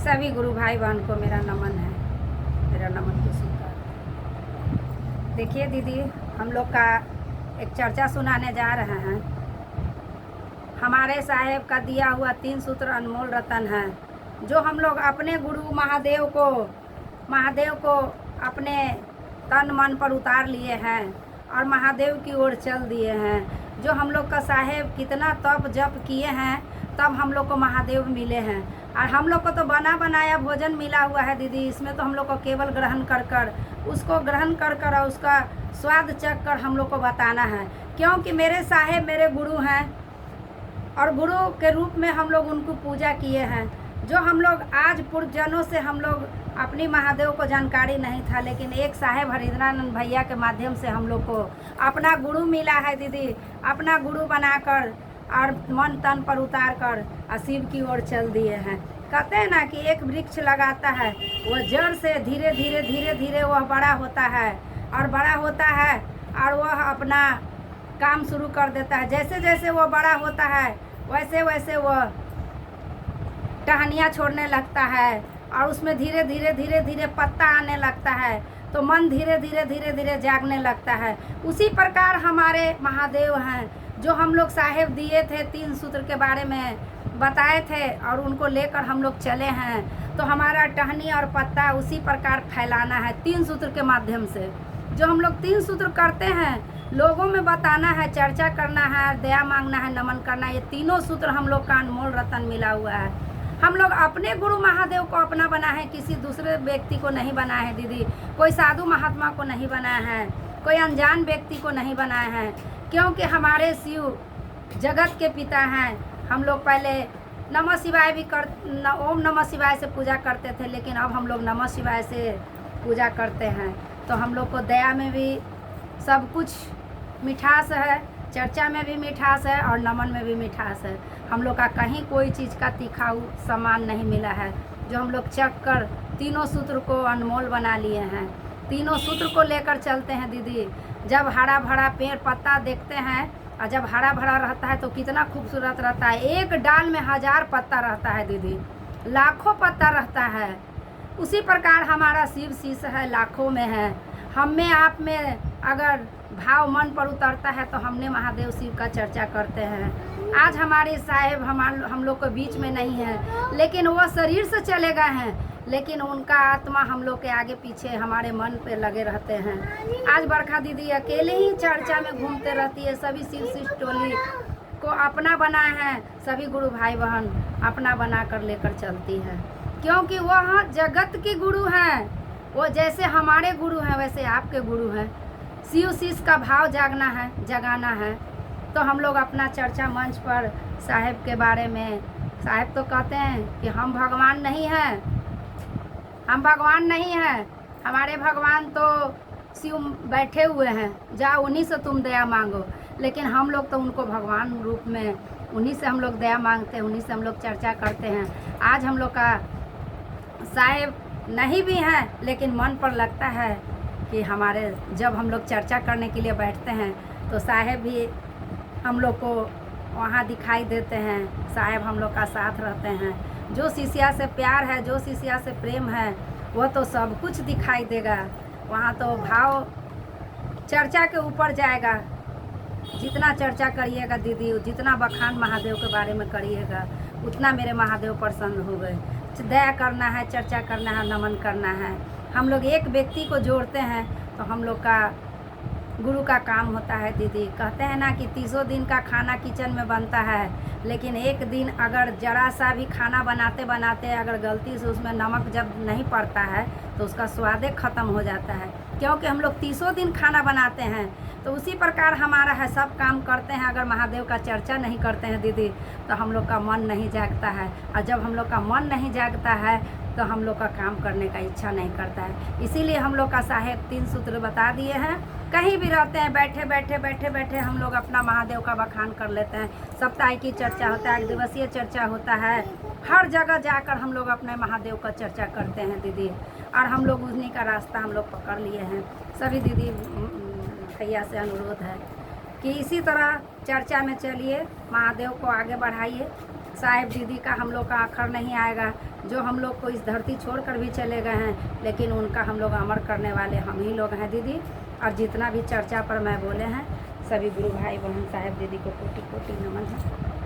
सभी गुरु भाई बहन को मेरा नमन है, मेरा नमन को स्वीकार। देखिए दीदी, हम लोग का एक चर्चा सुनाने जा रहे हैं। हमारे साहेब का दिया हुआ 3 सूत्र अनमोल रतन है, जो हम लोग अपने गुरु महादेव को अपने तन मन पर उतार लिए हैं और महादेव की ओर चल दिए हैं। जो हम लोग का साहेब कितना तप जप किए हैं, तब हम लोग को महादेव मिले हैं। और हम लोग को तो बना बनाया भोजन मिला हुआ है दीदी, इसमें तो हम लोग को केवल ग्रहण कर उसको ग्रहण कर और उसका स्वाद चख कर हम लोग को बताना है, क्योंकि मेरे साहेब मेरे गुरु हैं और गुरु के रूप में हम लोग उनको पूजा किए हैं। जो हम लोग आज पूर्वजनों से हम लोग अपनी महादेव को जानकारी नहीं था, लेकिन एक साहेब हरिद्रानंद भैया के माध्यम से हम लोग को अपना गुरु मिला है दीदी। अपना गुरु बनाकर और मन तन पर उतार कर शिव की ओर चल दिए हैं। कहते हैं ना कि एक वृक्ष लगाता है, वह जड़ से धीरे धीरे वह बड़ा होता है और बड़ा होता है और वह अपना काम शुरू कर देता है। जैसे जैसे वह बड़ा होता है वैसे वैसे वह टहनियाँ छोड़ने लगता है और उसमें धीरे धीरे पत्ता आने लगता है, तो मन धीरे धीरे जागने लगता है। उसी प्रकार हमारे महादेव हैं, जो हम लोग साहेब दिए थे 3 सूत्र के बारे में बताए थे और उनको लेकर हम लोग चले हैं। तो हमारा टहनी और पत्ता उसी प्रकार फैलाना है 3 सूत्र के माध्यम से। जो हम लोग 3 सूत्र करते हैं, लोगों में बताना है, चर्चा करना है, दया मांगना है, नमन करना है। ये तीनों सूत्र हम लोग का अनमोल रतन मिला हुआ है। हम लोग अपने गुरु महादेव को अपना बना है, किसी दूसरे व्यक्ति को नहीं बनाया है दीदी। कोई साधु महात्मा को नहीं बनाया है, कोई अनजान व्यक्ति को नहीं बनाया है, क्योंकि हमारे शिव जगत के पिता हैं। हम लोग पहले नमः शिवाय भी ओम नमः शिवाय से पूजा करते थे, लेकिन अब हम लोग नमः शिवाय से पूजा करते हैं। तो हम लोग को दया में भी सब कुछ मिठास है, चर्चा में भी मिठास है और नमन में भी मिठास है। हम लोग का कहीं कोई चीज़ का तीखा सामान नहीं मिला है। जो हम लोग चख कर तीनों सूत्र को अनमोल बना लिए हैं, तीनों सूत्र को लेकर चलते हैं दीदी। जब हरा भरा पेड़ पत्ता देखते हैं और जब हरा भरा रहता है तो कितना खूबसूरत रहता है। एक डाल में 1000 पत्ता रहता है दीदी, लाखों पत्ता रहता है। उसी प्रकार हमारा शिव शीश है, लाखों में है। हम में आप में अगर भाव मन पर उतरता है तो हमने महादेव शिव का चर्चा करते हैं। आज हमारे साहेब हम लोग के बीच में नहीं है, लेकिन वह शरीर से चले गए हैं, लेकिन उनका आत्मा हम लोग के आगे पीछे हमारे मन पे लगे रहते हैं। आज बरखा दीदी अकेले ही चर्चा में घूमते रहती है, सभी शिव शिष्ट टोली को अपना बनाए हैं, सभी गुरु भाई बहन अपना बना कर लेकर चलती हैं, क्योंकि वह जगत की गुरु हैं। वो जैसे हमारे गुरु हैं वैसे आपके गुरु हैं। शिव शिष्ट का भाव जगाना है। तो हम लोग अपना चर्चा मंच पर साहेब के बारे में, साहेब तो कहते हैं कि हम भगवान नहीं हैं, हम भगवान नहीं हैं, हमारे भगवान तो शिव बैठे हुए हैं, जाओ उन्हीं से तुम दया मांगो। लेकिन हम लोग तो उनको भगवान रूप में, उन्हीं से हम लोग दया मांगते हैं, उन्हीं से हम लोग चर्चा करते हैं। आज हम लोग का साहेब नहीं भी हैं, लेकिन मन पर लगता है कि हमारे जब हम लोग चर्चा करने के लिए बैठते हैं तो साहेब भी हम लोग को वहाँ दिखाई देते हैं। साहेब हम लोग का साथ रहते हैं। जो शिष्या से प्यार है, जो शिष्या से प्रेम है, वह तो सब कुछ दिखाई देगा। वहाँ तो भाव चर्चा के ऊपर जाएगा। जितना चर्चा करिएगा दीदी, जितना बखान महादेव के बारे में करिएगा, उतना मेरे महादेव प्रसन्न हो गए। दया करना है, चर्चा करना है, नमन करना है। हम लोग एक व्यक्ति को जोड़ते हैं तो हम लोग का गुरु का काम होता है दीदी। कहते हैं ना कि 30 दिन का खाना किचन में बनता है, लेकिन एक दिन अगर जरा सा भी खाना बनाते बनाते अगर गलती से उसमें नमक जब नहीं पड़ता है तो उसका स्वादे ख़त्म हो जाता है, क्योंकि हम लोग 30 दिन खाना बनाते हैं। तो उसी प्रकार हमारा है, सब काम करते हैं, अगर महादेव का चर्चा नहीं करते हैं दीदी तो हम लोग का मन नहीं जागता है। और जब हम लोग का मन नहीं जागता है तो हम लोग का काम करने का इच्छा नहीं करता है। इसीलिए हम लोग का साहेब 3 सूत्र बता दिए हैं। कहीं भी रहते हैं, बैठे हम लोग अपना महादेव का बखान कर लेते हैं। साप्ताहिक की चर्चा होता है, 1 दिवसीय चर्चा होता है, हर जगह जाकर हम लोग अपने महादेव का चर्चा करते हैं दीदी। और हम लोग उन्हीं का रास्ता हम लोग पकड़ लिए हैं। सभी दीदी भैया से अनुरोध है कि इसी तरह चर्चा में चलिए, महादेव को आगे बढ़ाइए, साहेब दीदी का हम लोग का आखिर नहीं आएगा। जो हम लोग को इस धरती छोड़कर भी चले गए हैं, लेकिन उनका हम लोग अमर करने वाले हम ही लोग हैं दीदी। और जितना भी चर्चा पर मैं बोले हैं, सभी गुरु भाई बहन साहेब दीदी को कोटि कोटि नमन है।